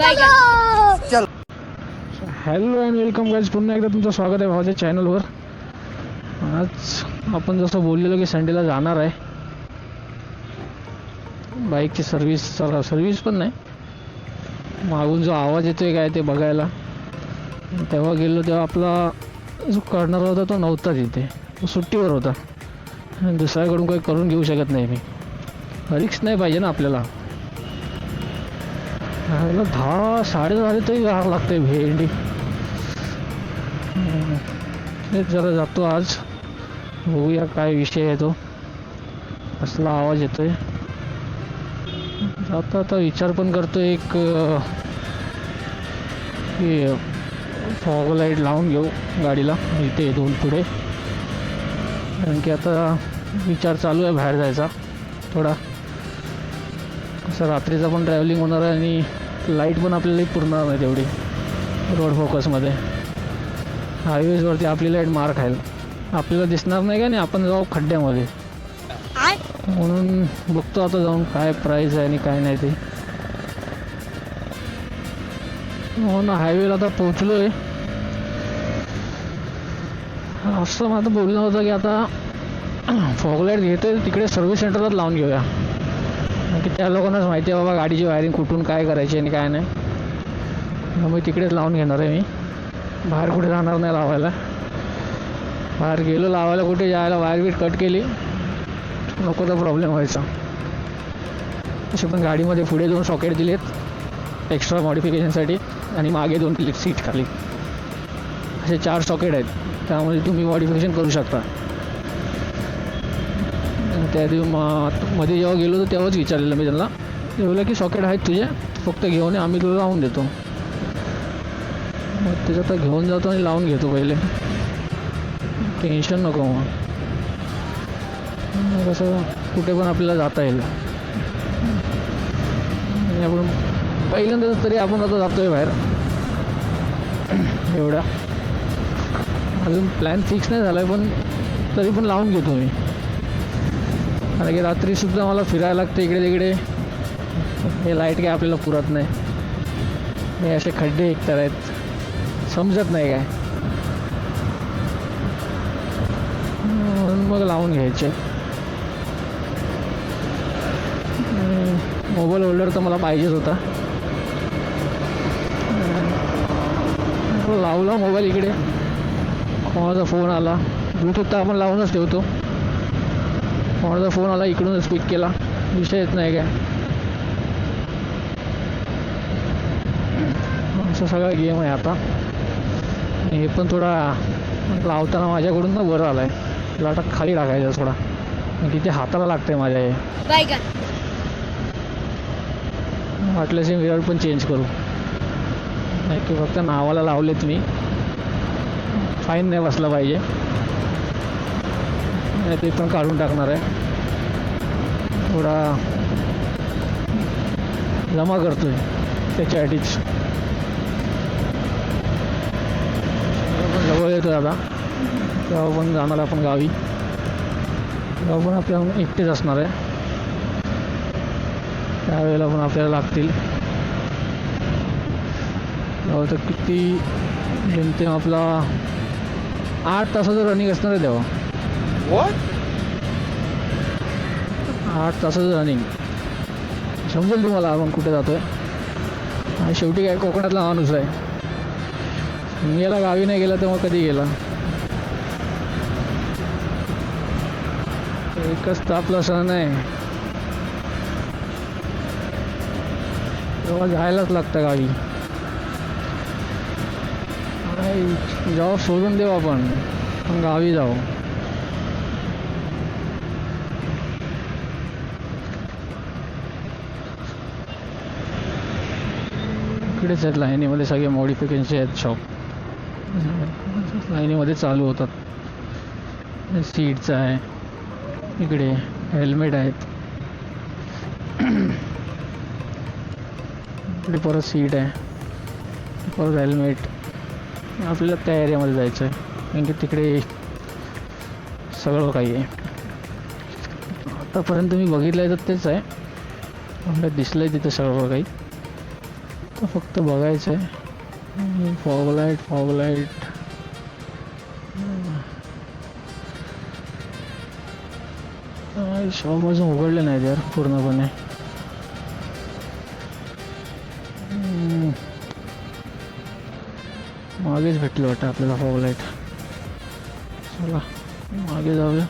चल hello and welcome guys, पुन्हा एकदा तुमचं स्वागत आहे भावाच्या चॅनलवर. आज आपण जसं बोललेलो की संडेला जाणार आहे बाईकची सर्व्हिस पण नाही, मागून जो आवाज येतोय काय ते बघायला. तेव्हा गेलो तेव्हा आपला जो करणारा होता तो नव्हता तिथे, तो सुट्टीवर होता. दुसऱ्याकडून काही करून घेऊ शकत नाही मी, रिक्स नाही पाहिजे ना आपल्याला. 10 साडेदहा तरी जावं लागतंय भेंडी. तेच जरा जातो आज, बघूया काय विषय आहे तो, कसला आवाज येतोय. जाता आता विचार पण करतोय एक की फॉग लाईट लावून घेऊ गाडीला इथे दोन पुढे, कारण की आता विचार चालू आहे बाहेर जायचा थोडा. असं रात्रीचा पण ट्रॅव्हलिंग होणार आहे आणि लाईट पण आपल्याला पुरणार नाही तेवढी रोड फोकसमध्ये. हायवेजवरती आपली लाईट मार खाईल, आपल्याला दिसणार नाही का नाही, आपण जाऊ खड्ड्यामध्ये. म्हणून बघतो आता जाऊन काय प्राईस आहे आणि काय नाही ते. हो ना, हायवेला आता पोचलो आहे. असं माझं बोलणं होतं की आता फॉगलाईट घेतोय तिकडे सर्व्हिस सेंटरलाच लावून घेऊया, की त्या लोकांनाच माहिती आहे बाबा गाडीची वायरिंग कुठून काय करायची आणि काय नाही. मग तिकडेच लावून घेणार आहे मी, बाहेर कुठे जाणार नाही लावायला. बाहेर गेलो लावायला कुठे जायला वायर बीट कट केली नको तर प्रॉब्लेम व्हायचा. असे पण गाडीमध्ये पुढे 2 सॉकेट दिलेत एक्स्ट्रा मॉडिफिकेशनसाठी आणि मागे 2 दिलेत सीट खाली. असे 4 सॉकेट आहेत, त्यामुळे तुम्ही मॉडिफिकेशन करू शकता. त्या दिवशी मध्ये जेव्हा गेलो होतो तेव्हाच विचारलेलं मी त्यांना, ते बोललं की सॉकेट आहेत तुझे, फक्त घेऊन आम्ही तुला लावून देतो. मग त्याचं आता घेऊन जातो आणि लावून घेतो पहिले, टेन्शन नको. मग कसं कुठे पण आपल्याला जाता येईल. आणि आपण पहिल्यांदा तरी आपण आता जातोय बाहेर एवढा, अजून प्लॅन फिक्स नाही झाला आहे, पण तरी पण लावून घेतो मी. कारण की रात्रीसुद्धा मला फिरायला लागतं इकडे तिकडे, हे लाईट काय आपल्याला पुरत नाही. हे असे खड्डे एकतर आहेत, समजत नाही काय, म्हणून मग लावून घ्यायचे. मोबाईल होल्डर तर मला पाहिजेच होता. लावला मोबाईल इकडे, कोणाचा फोन आला, ब्लूटूथ तर आपण लावूनच ठेवतो. कोणाचा फोन आला इकडूनच पिक केला, विषयच नाही काय. असं सगळा गेम आहे आता. हे पण थोडा लावताना माझ्याकडून ना बरं आला आहे, लाटा खाली टाकायचा थोडा, किती हाताला लागतंय माझ्या. हे वाटल्यास मिरर पण चेंज करू, नाही की फक्त नावाला लावलेत मी, फाईन नाही बसला पाहिजे. ते पण काढून टाकणार आहे, थोडा जमा करतोय त्याच्यासाठीच. पण जवळ येतोय आता, तेव्हा पण जाणार आपण गावी, तेव्हा पण आपल्याला एकटेच असणार आहे. त्यावेळेला पण आपल्याला लागतील तेव्हा तर किती जेमतेम आपला 8 तासाचं रनिंग असणार आहे तेव्हा. 8 तासाचं रनिंग समजेल तुम्हाला आपण कुठे जातोय. आणि शेवटी काय कोकणातला माणूस आहे मी, याला गावी नाही गेला तेव्हा कधी गेला. एकच तर आपला सण आहे, तेव्हा जायलाच लागतं गावी. जॉब सोडून देऊ आपण गावी जाऊ. इकडेच आहेत लाईनीमध्ये सगळे मॉडिफिकेशनचे आहेत शॉप, लाईनीमध्ये चालू होतात. सीटचं आहे इकडे, हेल्मेट आहेत इकडे, परत सीट आहे, परत हेल्मेट. आपल्याला त्या एरियामध्ये जायचं आहे, कारण की तिकडे सगळं काही आहे. आतापर्यंत मी बघितलं आहे तर तेच आहे, आपल्याला दिसलं आहे तिथे सगळं काही. फक्त बघायचं आहे. फॉग लाईट शॉप अजून उघडले नाही यार पूर्णपणे. मागेच भेटलं वाटतं आपल्याला फॉग लाईट. चला मागे जाऊया.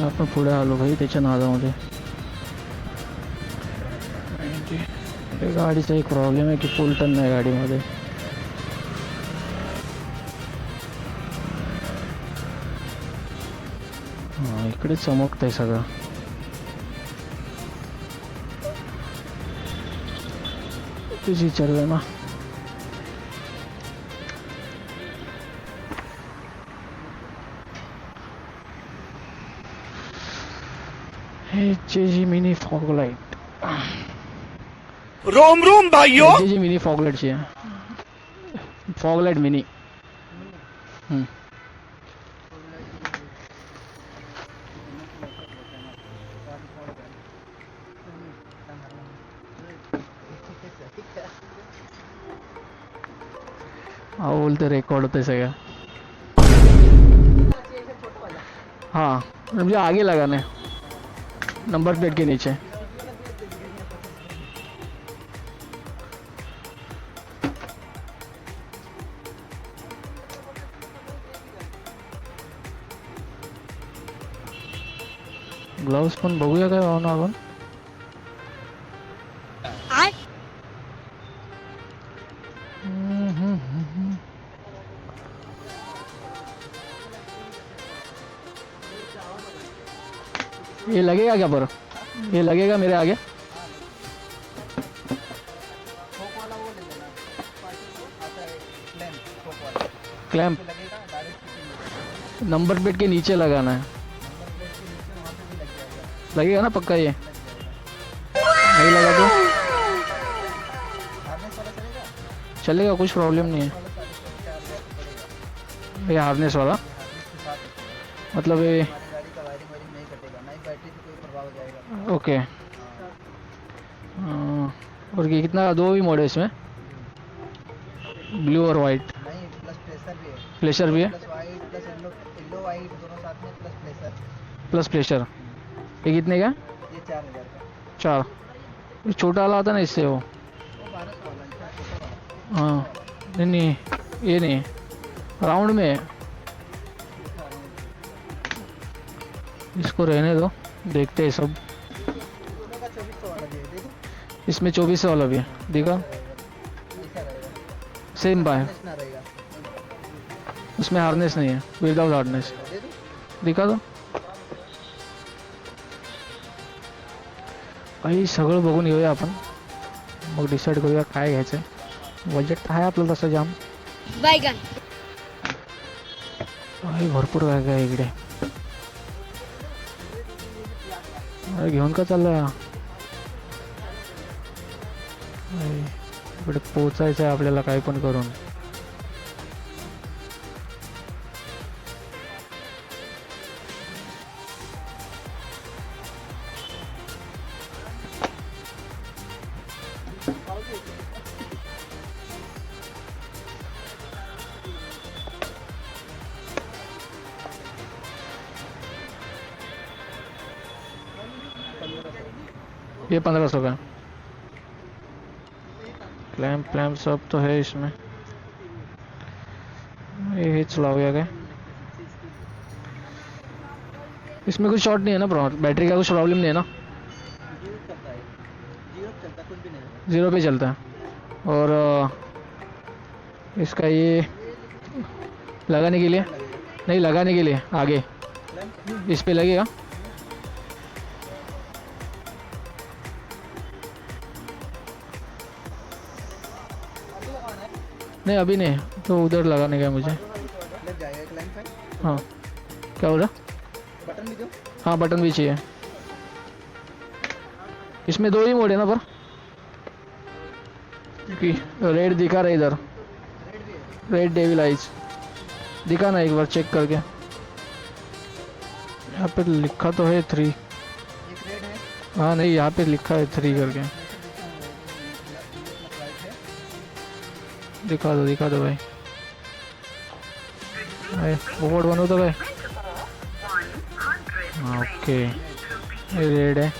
आपण पुढे आलो भाई त्याच्या नादामध्ये. गाडीचा एक प्रॉब्लेम आहे की फुलटन नाही गाडीमध्ये. हां इकडे चमकतंय सगळं. तेच विचारलं ना. जी मिनी फॉग लाईट. रोम रोम भाइयों. जी मिनी फॉग लाईटची आहे. Fog light mini. हाँ बोलते रिकॉर्ड होते सगळं. हाँ मुझे आगे लगाना है नंबर प्लेट के नीचे. ग्लव्स पण बघूया काय भावना आपण. ये लगेगा क्या पर? ये लगेगा मेरे आगे? क्लैंप नंबर प्लेट के नीचे लगाना है. लगेगा ना पक्का? ये नहीं लगा तो चलेगा, कुछ प्रॉब्लम नहीं है. ये हार्नेस वाला मतलब ये ओके. और ये कितना, दो ही मोड है इसमें, ब्लू और वाइट. नहीं प्लस प्लेशर प्रेशर भी है. भी है. Plus white plus yellow white दोनों साथ में प्लस प्रेशर. Plus pleasure. ये कितने का? ये 4000 का. 4. ये छोटा वाला आता ना इससे वो. 1200 वाला है छोटा वाला. हाँ नहीं नहीं ये नहीं, राउंड में है. इसको रहने दो, देखते हैं सब. दोनों का 2400 वाला भी है. देखो इसमें 2400 वाला भी है. देखा ऐसा रहेगा. सेम बाय. ना रहेगा. उसमें हार्नेस नहीं है, विदाउट हार्नेस. दे दो. दिखा दो. काही सगळं बघून घेऊया आपण, मग डिसाईड करूया काय घ्यायचं. बजेट आहे आपलं तसं जाम. बैगन आहे भरपूर काय काय इकडे. अरे घेऊन का चाललं? इकडे पोचायचं आहे आपल्याला काही पण करून. ये 1500 का. क्लैम्प सब तो है इसमें. ये चलाओ क्या? इसमें कुछ शॉर्ट नहीं है ना ब्रो? बैटरी का कुछ प्रॉब्लम नहीं है ना? जीरो चलता है. जीरो चलता कुछ भी नहीं. 0 पे चलता है. और इसका ये लगाने के लिए, नहीं लगाने के लिए आगे इस पे लगेगा. नहीं अभी नहीं, तो उधर लगाने का है मुझे. लग जाएगा. क्लाइंट है. हाँ क्या बोला? बटन भी दो. हाँ बटन भी चाहिए. इसमें 2 ही मोड है ना पर? कि रेड दिखा रहा है इधर, रेड भी है. रेड डेविल आइज दिखा ना एक बार चेक करके. यहाँ पे लिखा तो है 3. एक रेड है. हाँ नहीं, यहाँ पे लिखा है 3 करके। दिखा दो भाई। बोर्ड बनो तो भाई। हाँ ओके, ये रेड है,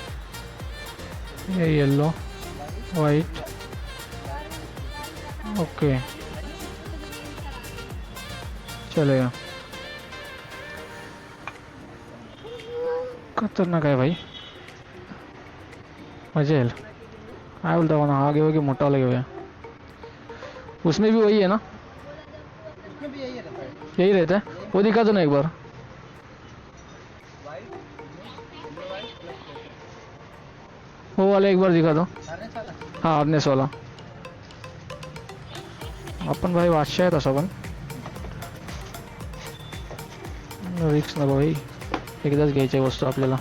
ये येलो, वाइट, ओके चलेगा। खतरनाक है भाई, मजे है। काय बोलता हूँ ना, आगे होके मोटा लगे हुए हैं। उसमें भी वही है ना? इसमें भी यही रहता है। यही रहता है। वो दिखा दो ना एक बार। वो वाला एक बार दिखा दो। हाँ हार्नेस वाला। अपन भाई बादशाह आहे तसा पण रिक्स नको भाई, एकदाच घ्यायची वस्तू आपल्याला।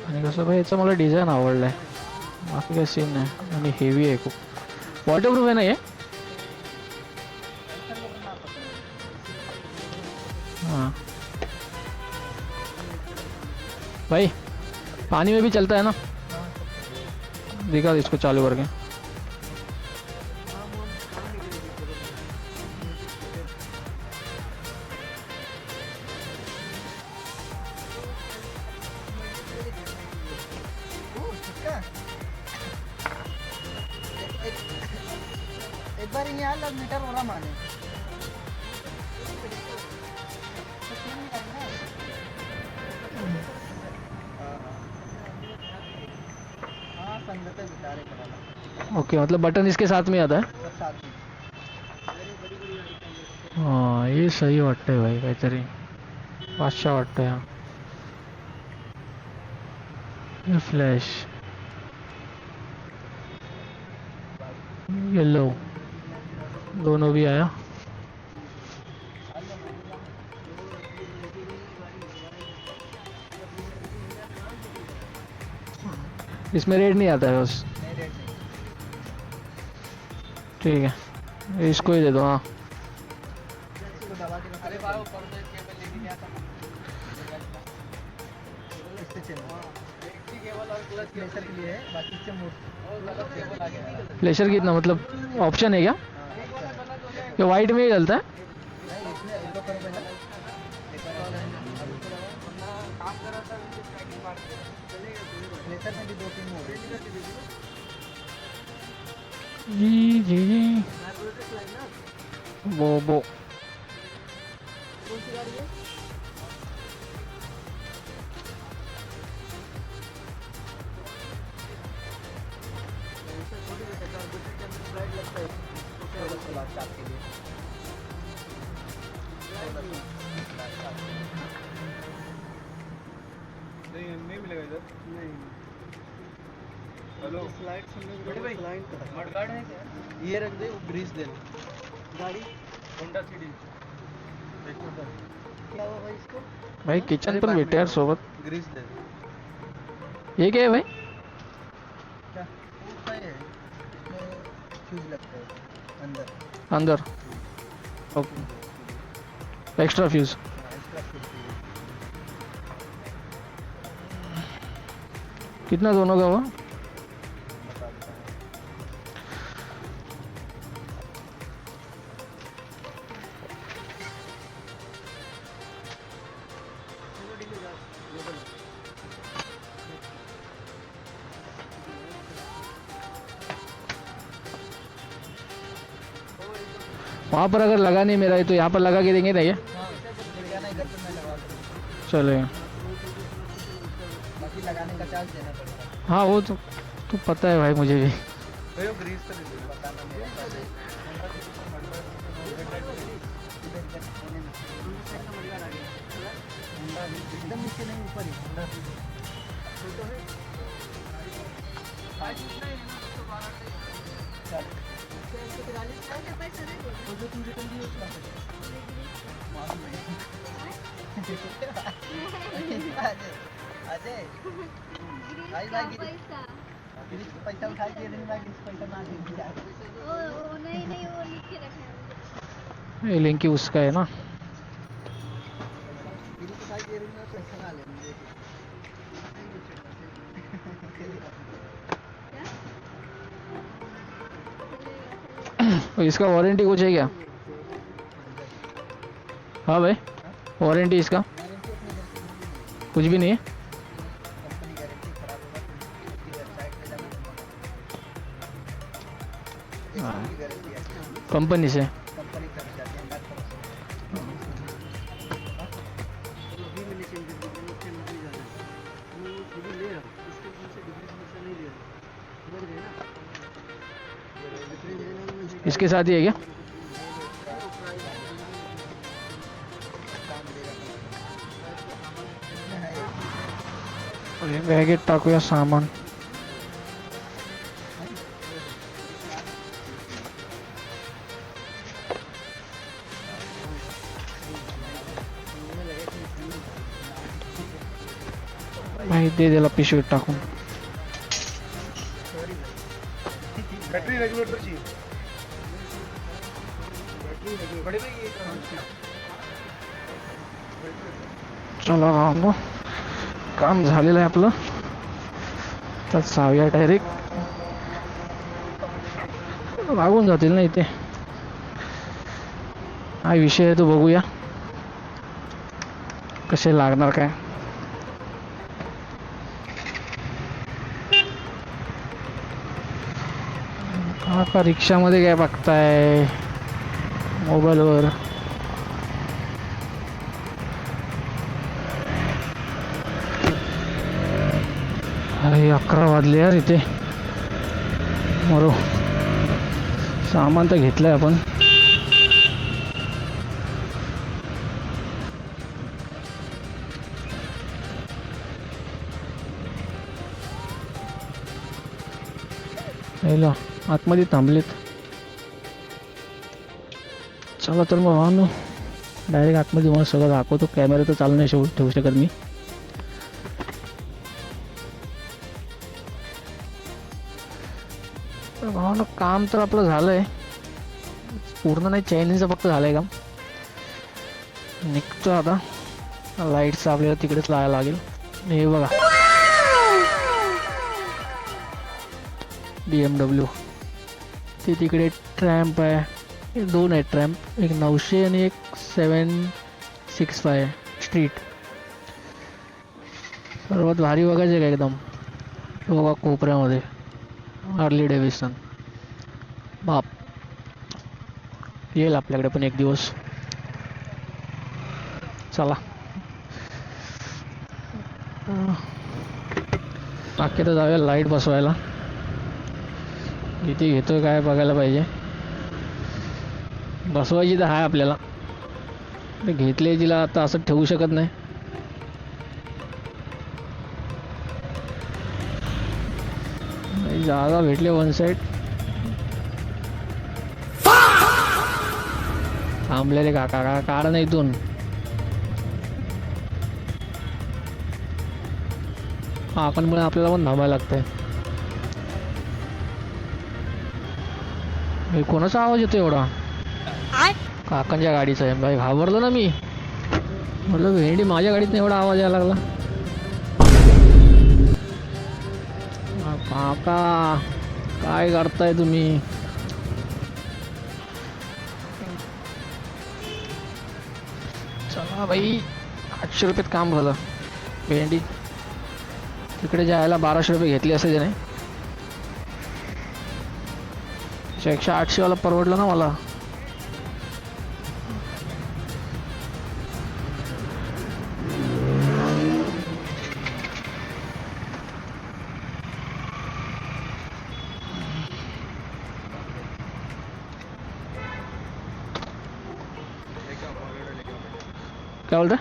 आणि कसं भाई याचं मला डिझाईन आवडलं आहे, बाकी काही सीन नाही। आणि हेवी आहे खूप, वॉटरप्रूफ आहे ना हे? हाँ भाई पानी में भी चलता है ना? दिखा इसको चालू करके। एक बार यहाँ लग मीटर वाला माने। हाँ संगत है बिचारे कराना। ओके, मतलब बटन इसके साथ में आता है? सब साथ में। हाँ ये सही वाटतंय भाई, काहीतरी बादशाह वाटतंय हा। ये फ्लैश येलो दोनों भी आया। इसमें रेड नहीं आता है बस? नहीं रेट नहीं। ठीक है, इसको ही दे दो। हाँ इसको दबा के रखो। अरे भाई ऊपर से केबल लेके गया था। इससे चलो। एक केबल और क्लच प्रेशर के लिए है, बाकी से मोड और केबल आ गया। प्लेशर कितना, मतलब ऑप्शन है क्या? ये वाइट में ही चलता है? नहीं इसमें एक दो करो पहले। काम कर रहा था प्रेशर में भी 2-3 मोड है। जी वो कौन सी गाड़ी है? नहीं मिलेगा इधर। नहीं हेलो स्लाइड बड़े भाई मडगार्ड है क्या? ये रख दे, वो ग्रीस दे गाड़ी होंडा सिटी। क्या हुआ भाई इसको? भाई किचन पण भेटे यार सोबत। ग्रीस दे। ये क्या है भाई? क्या वो है? इसमें फ्यूज लगता है अंदर। अंदर okay, extra fuse. Extra fuse. कितना दोनों का हुआ? बता देता हूँ। वहाँ पर अगर लगा नहीं मेरा तो यहाँ पर लगा के देंगे ना ये? हाँ इधर ना इधर पे मैं लगा दूँ। चलेगा। बाकी लगाने का चार्ज देना पड़ेगा। हाँ वो तो पता है भाई मुझे भी। भाई वो ग्रीस का दे दो, बताना मेरे पास है। एकदम नीचे नहीं, ऊपर ही होंडा। अजय आई लागी गिरीश को पैसा उठा के देने लगा, गिरीश पैसा ना दे दिया। ओ नहीं नहीं, वो लिख के रखना है। ये लिंकी उसका है ना। गिरीश को उठा के देने पैसा ना ले मुझे। और इसका वारंटी कुछ है क्या? हाँ भाई, वारंटी इसका कुछ भी नहीं है। कंपनी गारंटी खराब होगा तो उसकी वेबसाइट पे जाना पड़ेगा। हाँ, इसकी गारंटी है कंपनी से। कंपनी तरफ जाती है, अंदर तरफ से। तो भी मैंने चेंज कर दिया, उसके नहीं जाना। वो खुद ले रहा, उसके पीछे डिग्री समस्या नहीं ले रहा। समझ गए ना? डिफरेंस लेना मुझे इसके साथ ही है क्या? अरे बॅगेत टाकूया सामान. भाई दे दिला पिशवीत टाकून. बैटरी रेगुलेटर चाहिए, बड़े भाई ये चला राम, काम झालेलं आहे आपलं. तर जाऊया डायरेक्ट, लागून जातील ना इथे. हा विषय आहे तो बघूया कसे लागणार काय. आता रिक्षामध्ये काय बघताय मोबाईलवर. अरे 11 वाजले यार इथे. मरो, सामान तर घेतलंय आपण. यायला आतमध्ये थांबलेत. चला तर मग वाहनो डायरेक्ट आतमध्ये मला सगळं दाखवतो. कॅमेरा तर चालू नाही ठेवू शकत मी. भावना काम तर आपलं झालंय पूर्ण, नाही चायनीजचं फक्त झालंय काम. निघतो आता. लाईटचं आपल्याला तिकडेच लावायला लागेल. हे बघा BMW, ते तिकडे ट्रॅम्प आहे. हे 2 आहेत ट्रॅम्प, एक 900 आणि एक 765 स्ट्रीट. सर्वात भारी बघायचं का एकदम बघा कोपऱ्यामध्ये हार्ली डेव्हिडसन. बाप, येईल आपल्याकडे पण एक दिवस. चला बाकी तर जाऊया लाईट बसवायला. किती घेतोय काय बघायला पाहिजे. बसवायची तर आहे आपल्याला, घेतले तिला आता असं ठेवू शकत नाही. जागा भेटले वन साईड. थांबलेले काका काढ नाही इथून. आपणमुळे आपल्याला पण थांबायला लागतंय. कोणाचा आवाज येतो एवढा? काकांच्या गाडीचा आहे. बाई घाबरलो ना मी, म्हटलं भेंडी माझ्या गाडीत एवढा आवाज यायला लागला. काका काय करताय तुम्ही? चला बाई, 800 रुपयात काम झालं. भेंडी तिकडे जायला 1200 रुपये घेतले असे त्याने. 180 वाला परवडलं ना मला. क्या बोल रहे?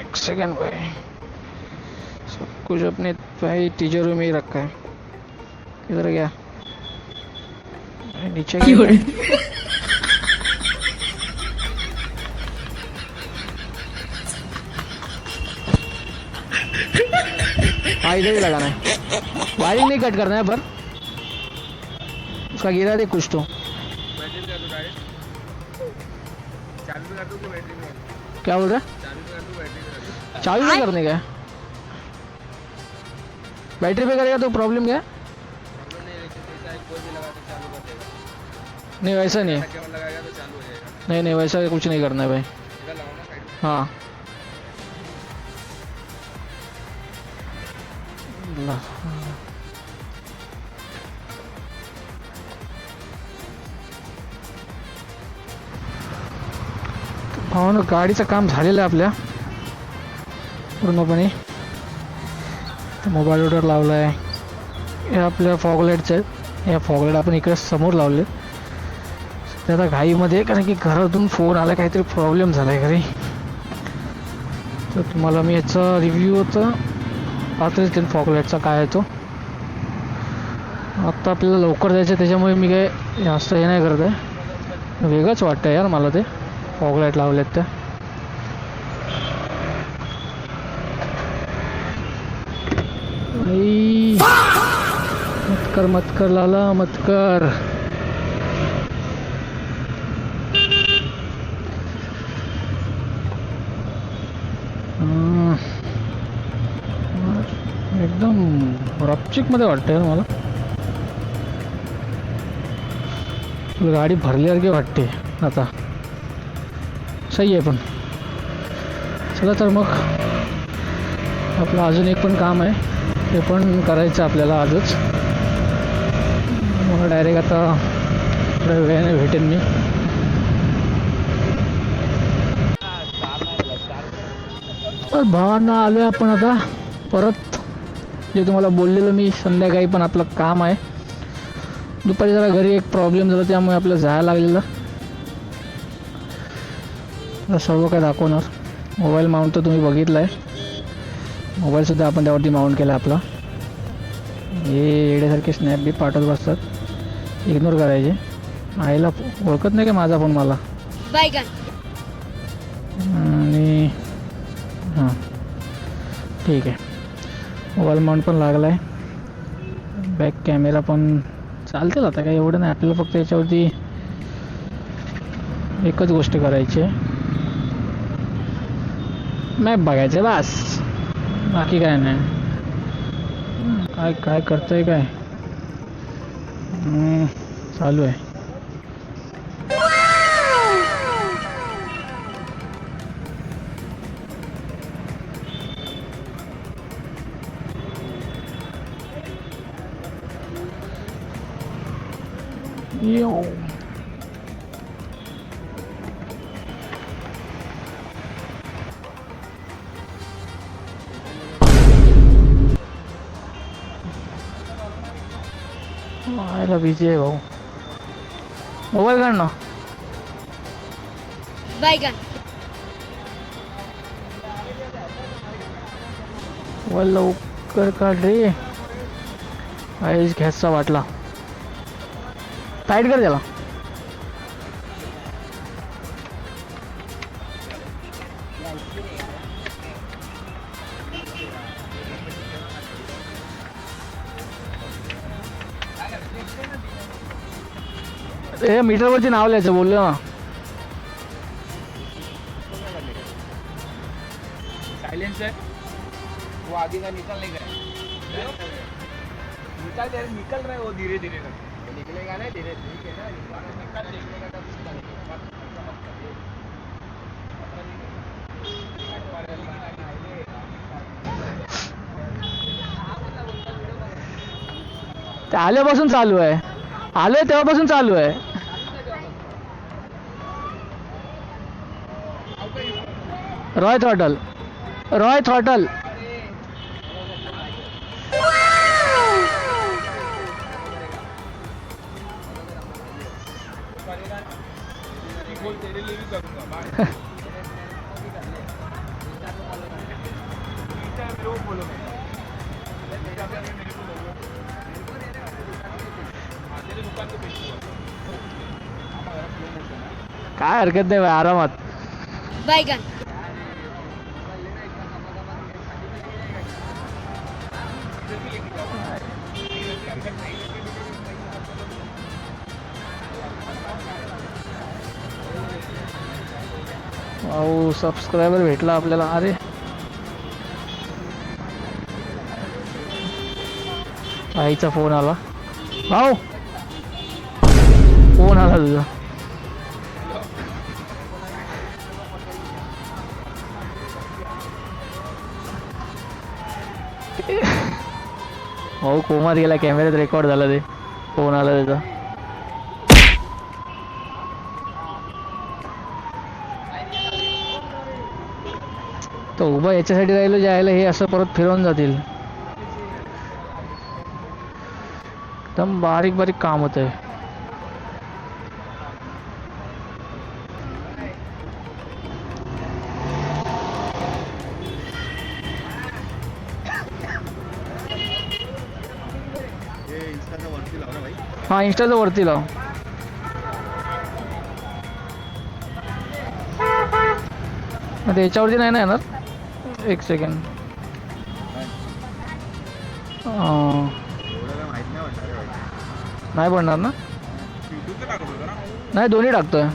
एक सेकेंड भाई, सब कुछ अपने भाई तिजोरी में ही रखा है. किधर गया? नीचे गया. हाँ इधर ही लगाना है, वायरिंग नहीं कट करना है पर उसका गिरा दे कुछ तो। बैटरी कर दो डायरेक्ट, चाबी पे कर दो कि बैटरी में? क्या बोल रहा है? चाबी पे कर दो, बैटरी में कर दो। चाबी में करने का है? बैटरी पे करेगा तो प्रॉब्लम क्या है? प्रॉब्लम नहीं है, लेकिन ऐसा है कोई भी लगा के चालू कर देगा। नहीं वैसा नहीं है, केबल लगाएगा तो चालू हो जाएगा। नहीं नहीं वैसा कुछ नहीं करना है भाई। इधर लगाओ ना साइड में। हाँ हो ना, गाडीचं काम झालेलं आहे आपल्या पूर्णपणे. मोबाईल ऑर्डर लावला आहे, हे आपल्या फॉगलाईटचं आहे. या फॉगलाईट आपण इकडे समोर लावले ते आता घाईमध्ये, कारण की घरातून फोन आला, काहीतरी प्रॉब्लेम झाला आहे घरी. तर तुम्हाला मी याचा रिव्ह्यू होता पाहतोच ते फॉगलाईटचा काय आहे तो. आत्ता आपल्याला लवकर जायचं त्याच्यामुळे मी काय जास्त हे नाही करत आहे. वेगळंच वाटतं यार मला ते फॉगलाईट लावलेत त्या. मत कर लाला मत कर. एकदम रपचिक मध्ये वाटतं यार मला. गाडी भरल्यासारखी वाटते आता. सही आहे पण. चला तर मग आपलं अजून एक पण काम आहे, ते पण करायचं आपल्याला आजच. मला डायरेक्ट आता थोड्या वेळाने भेटेन मी. तर भावांना आलो आहे आपण आता परत. जे तुम्हाला बोललेलं मी संध्याकाळी पण आपलं काम आहे. दुपारी जरा घरी एक प्रॉब्लेम झाला त्यामुळे आपलं जायला लागलेलं. सर्व काय दाखवणार. मोबाईल माउंट तर तुम्ही बघितलं आहे, मोबाईलसुद्धा आपण त्यावरती माउंट केला आपला. हे येड्यासारखे स्नॅप बी पाठवत बसतात, इग्नोर करायचे. आईला ओळखत नाही का माझा फोन मला. आणि हां ठीक आहे, मोबाईल माउंट पण लागला आहे. बॅक कॅमेरा पण चालतील आता, काही एवढं नाही आपल्याला. फक्त याच्यावरती एकच गोष्ट करायची आहे, मॅप बघायचं बस, बाकी काय नाही. काय काय करतोय काय चालू आहे. यो आयला बिझी आहे भाऊ. मोबाईल काढ ना. मोबाईल लवकर काढ रे. आईच घ्यायचा वाटला. टाईट कर त्याला. हे मीटरवरती नाव लिहायचं बोललो ना. साइलेंस है वो आगे का निकल नहीं गया, निकल रहा है वो धीरे धीरे करके. निकलेगा ना धीरे धीरे ना, निकल निकलेगा तब ते आल्यापासून चालू आहे. आलोय तेव्हापासून चालू आहे. Roy throttle, Roy throttle. तेरे लिए भी करूँगा. काय हरकत नाही आरामात. अहो सबस्क्रायबर भेटला आपल्याला. अरे आईचा फोन आला. भाऊ फोन आला तुझा. भाऊ कोमात गेला. कॅमेऱ्यात रेकॉर्ड झाला ते. फोन आला त्याचा. तो उभा याच्यासाठी राहिलो जायला हे असं परत फिरवून जातील. एकदम बारीक बारीक काम होत आहे. हा इंस्टाचं वरती लाव. आता याच्यावरती नाही ना येणार. एक सेकंड. नाही पडणार ना. नाही दोन्ही टाकतोय.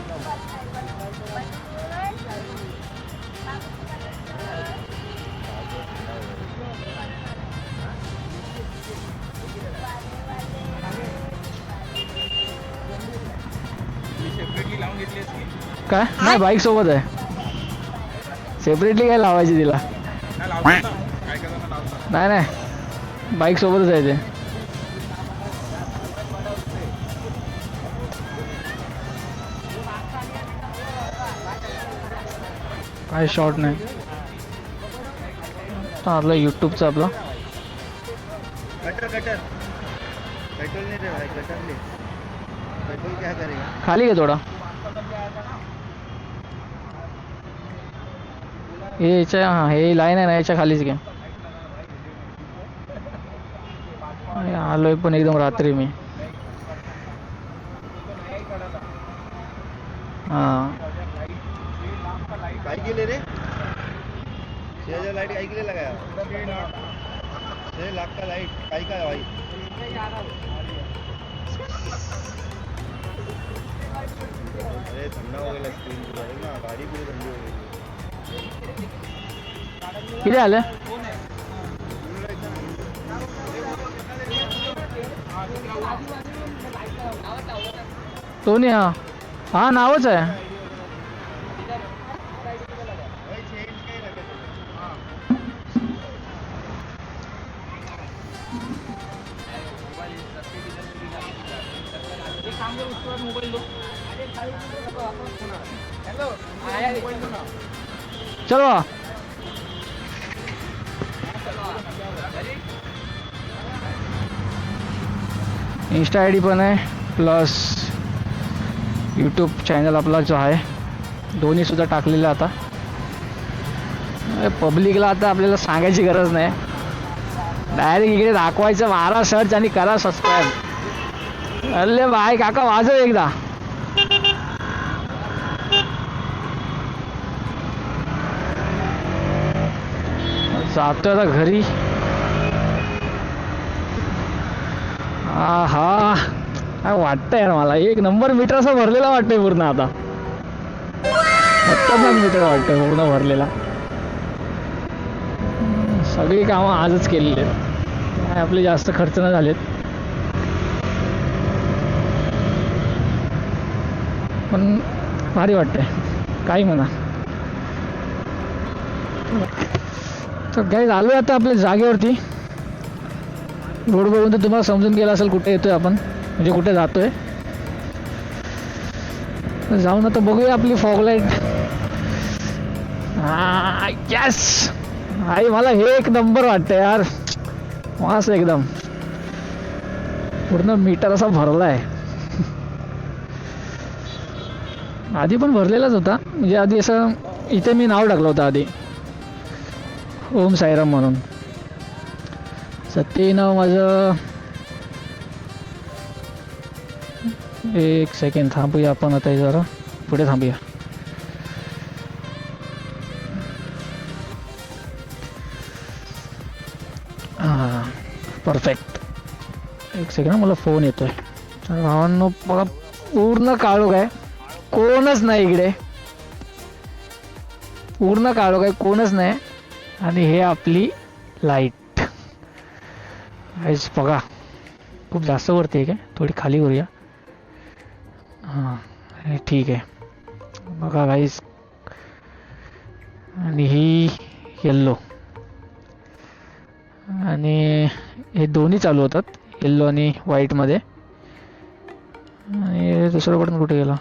काय नाही बाईक सोबत आहे. सेपरेटली काय लावायची तिला. नाही नाही बाईक सोबतच आहे ते. काय शॉर्ट नाही. आपलं यूट्यूबचं आपलं कटर कटर पेट्रोल नहीं दे भाई. कटर ले. पेट्रोल क्या करेगा. खाली घे थोडा. हे याच्या हां हे लाईन आहे ना याच्या खालीच घे. आलोय पण एकदम रात्री मी. हां काय केले रे. 6000 लाइट काय केले लगाया. 6 लाख का लाइट काय का भाई. अरे ठंडा हो गया स्क्रीन पूरा ना. गाड़ी पूरी ठंडी हो गई. किती आलं. तो नाही. हा हा नावच आहे. चलो इंस्टा आय डी पण आहे प्लस यूट्यूब चॅनल आपला जो आहे दोन्ही सुद्धा टाकलेलं आता. पब्लिकला आता आपल्याला सांगायची गरज नाही. डायरेक्ट इकडे दाखवायचं. मारा सर्च आणि करा सबस्क्राईब. अरे बाय काका वाजव एकदा. जातोय आता घरी. हा काय वाटतंय यार मला. एक नंबर मीटर असं भरलेला वाटतंय पूर्ण आता. खतरनाक मीटर वाटतंय पूर्ण भरलेला. सगळी कामं आजच केलेली आहेत. आपले जास्त खर्च नाही झालेत. पण भारी वाटतंय काही म्हणा. तर काही झालो आता आपल्या जागेवरती. रोड बघून तर तुम्हाला समजून गेला असेल कुठे येतोय आपण म्हणजे कुठे जातोय. जाऊन आता बघूया आपली फॉगलाईट. हा यस आई मला हे एक नंबर वाटतं यार. मस्त एकदम पूर्ण मीटर असा भरला आहे. आधी पण भरलेलाच होता म्हणजे आधी असं इथे मी नाव टाकलं होतं आधी ओम साईराम म्हणून. सत्य नाव माझं. एक सेकंड थांबूया आपण आता जरा पुढे थांबूया. हां परफेक्ट. एक सेकंड मला फोन येतोय. तर भावांनो बघा पूर्ण काळोख आहे. कोणच नाही इकडे. पूर्ण काळो काही कोणच नाही. आणि हे आपली लाईट गाईस बघा, खूप जास्त वरती आहे काय, थोडी खाली करूया. हां हे ठीक आहे बघा गाईस. आणि ही येल्लो आणि हे दोन्ही चालू होतात, येल्लो आणि व्हाईटमध्ये. आणि दुसरं बटन कुठे गेला?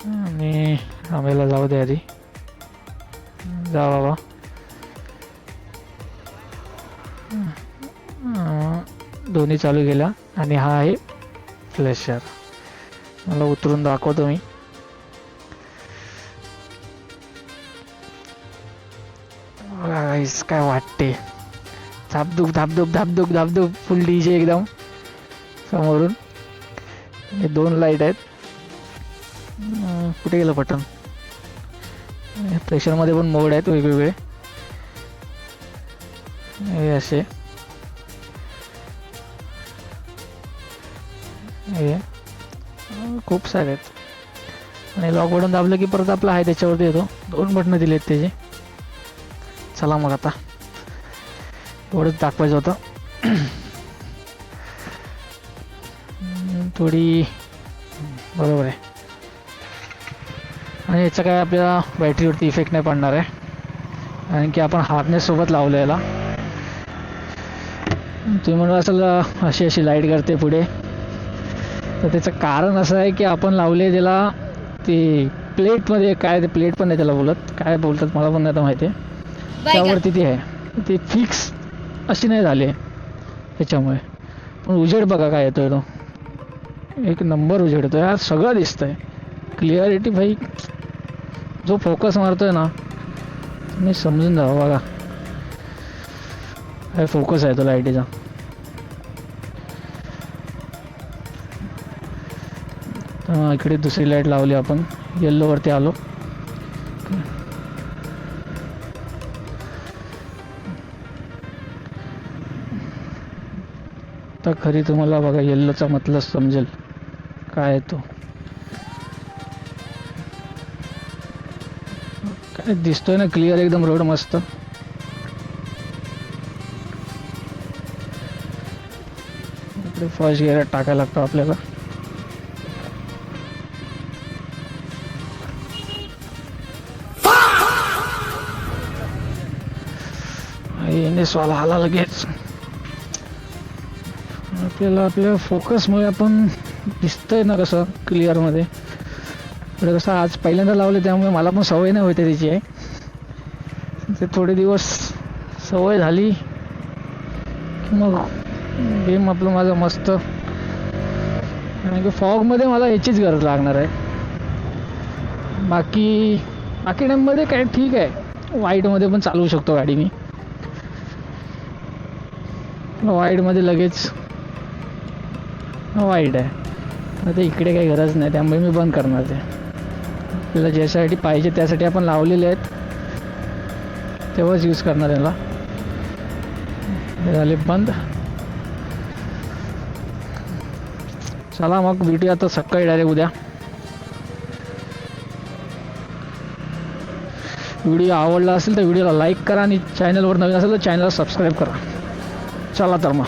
आणि आम्हाला जाऊ दे आधी, जा बाबा. दोन्ही चालू केला. आणि हा आहे फ्लॅशर, मला उतरून दाखवतो मी. काय वाटते, धापधूक धापधूक धापधूक धापधूक फुल डीजे एकदम समोरून. हे 2 लाईट आहेत. कुठे गेलं बटन? प्रेशरमध्ये पण मोड आहेत वेगवेगळे, हे असे. हे खूप सारे आहेत. आणि लॉक बटन दाबलं की परत आपला आहे त्याच्यावरती येतो. 2 बटणं दिलेत त्याचे. चला मग आता एवढंच दाखवायचं होतं. थोडी बरोबर आहे. आणि याचा काय आपल्या बॅटरीवरती इफेक्ट नाही पडणार आहे, कारण की आपण हार्नेस सोबत लावलं याला. तुम्ही म्हणलं असेल अशी अशी लाईट करते पुढे, तर त्याचं कारण असं आहे की आपण लावले त्याला ते प्लेटमध्ये, काय ते प्लेट पण नाही त्याला बोलत, काय बोलतात मला पण नाही आता माहिती आहे. त्यावरती ती आहे, ते फिक्स अशी नाही झाले त्याच्यामुळे. पण उजेड बघा काय येतोय, तो एक नंबर उजेड येतो यार, सगळं दिसतंय. क्लिअरिटी भाई, जो फोकस मारतोय ना तुम्ही समजून जा बघा, काय फोकस आहे तो लाईटीचा. इकडे दुसरी लाईट लावली आपण, येल्लोवरती आलो. तर खरी तुम्हाला बघा येल्लोचा मतलब समजेल काय तो. काय दिसतोय ना क्लिअर एकदम रोड मस्त. इकडे फर्स्ट गिअर टाकायला लागतो आपल्याला. स्वाला आला लगेच. आपल्याला आपल्या फोकसमुळे आपण दिसतंय ना कसं क्लिअरमध्ये. पुढे कसं आज पहिल्यांदा लावले त्यामुळे मला पण सवय नाही होते त्याची आहे. ते थोडे दिवस सवय झाली की मग गेम आपलं माझं मस्त. कारण की फॉगमध्ये मला याचीच गरज लागणार आहे. बाकी टाइममध्ये काय ठीक आहे, वाईटमध्ये पण चालवू शकतो गाडी मी. वाईटमध्ये लगेच वाईट आहे, आता इकडे काही गरज नाही त्यामुळे मी बंद करणार ते. आपल्याला ज्यासाठी पाहिजे त्यासाठी आपण लावलेले आहेत तेव्हाच यूज करणार याला. हे झाले बंद. चला मग भेटूया आता सकाळी डायरेक्ट उद्या. व्हिडिओ आवडला असेल तर व्हिडिओला लाईक करा आणि चॅनलवर नवीन असेल तर चॅनलला सबस्क्राईब करा. चला तर मग.